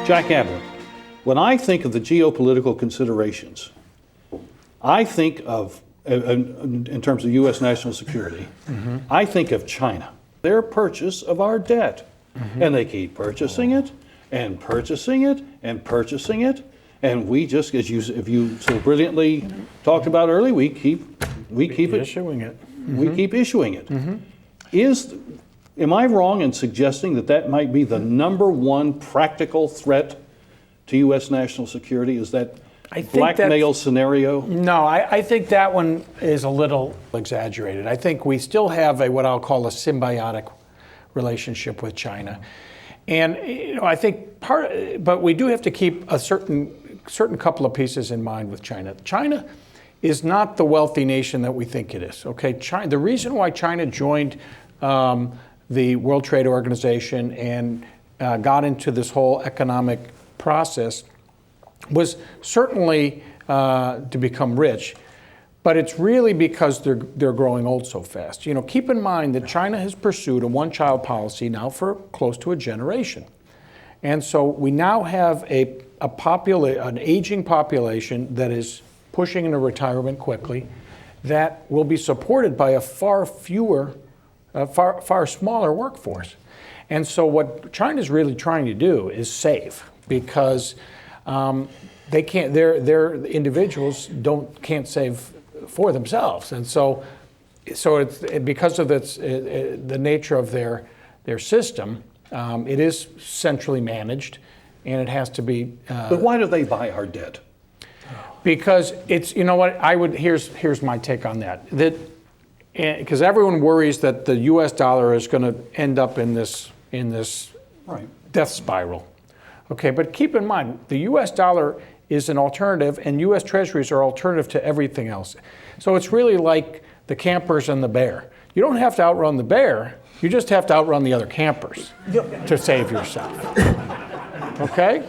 Jack Abbott, when I think of the geopolitical considerations, I think of, in terms of U.S. national security, I think of China, their purchase of our debt. And they keep purchasing it, and purchasing it, and purchasing it. And we just, as you so brilliantly talked about earlier, we keep issuing it. We keep issuing it. Am I wrong in suggesting that that might be the number one practical threat to U.S. national security? Is that blackmail scenario? No, I think that one is a little exaggerated. I think we still have what I'll call a symbiotic relationship with China. And I think but we do have to keep a certain couple of pieces in mind with China. China is not the wealthy nation that we think it is. Okay, the reason why China joined the World Trade Organization and got into this whole economic process was certainly to become rich, but it's really because they're growing old so fast. You know, keep in mind that China has pursued a one-child policy now for close to a generation. And so we now have an aging population that is pushing into retirement quickly, that will be supported by a far smaller workforce. And so what China's really trying to do is save, because they can't. Their individuals can't save for themselves, and so it's because of the nature of their system. It is centrally managed, and it has to be. But why do they buy our debt? Because it's, you know what, here's my take on that. Because everyone worries that the U.S. dollar is going to end up in this right. death spiral. Okay, but keep in mind, the U.S. dollar is an alternative, and U.S. Treasuries are alternative to everything else. So it's really like the campers and the bear. You don't have to outrun the bear, you just have to outrun the other campers to save yourself. Okay?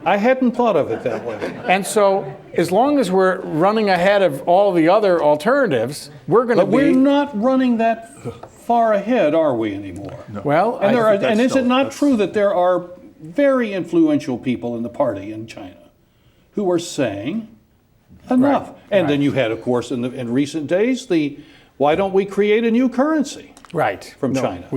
I hadn't thought of it that way. And so, as long as we're running ahead of all the other alternatives, we're going to be... But we're not running that far ahead, are we, anymore? No. Well, and is it not true that there are very influential people in the party in China who are saying enough? Right. And then you had, of course, in recent days, why don't we create a new currency? Right. From China.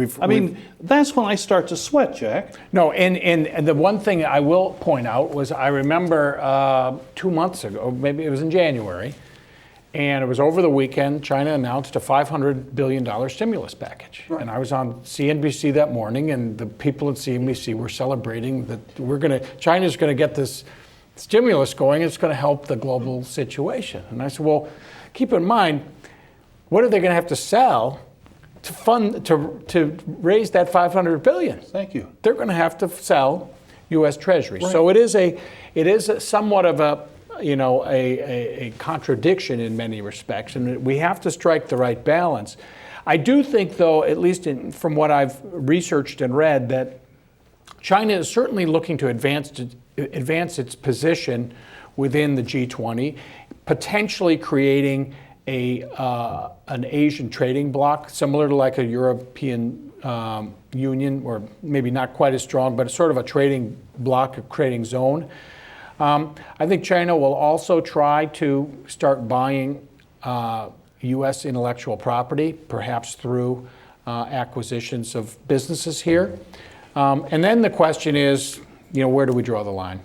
That's when I start to sweat, Jack. No, and the one thing I will point out was I remember 2 months ago, maybe it was in January, and it was over the weekend, China announced a $500 billion stimulus package. Right. And I was on CNBC that morning, and the people at CNBC were celebrating that China's going to get this stimulus going, it's going to help the global situation. And I said, well, keep in mind, what are they going to have to sell to raise that $500 billion? Thank you. They're going to have to sell U.S. Treasuries. Right. So it is somewhat of a contradiction in many respects, and we have to strike the right balance. I do think, though, at least from what I've researched and read, that China is certainly looking to advance its position within the G20, potentially creating an Asian trading bloc, similar to like a European Union, or maybe not quite as strong, but sort of a trading bloc, a trading zone. I think China will also try to start buying U.S. intellectual property, perhaps through acquisitions of businesses here. And then the question is, where do we draw the line?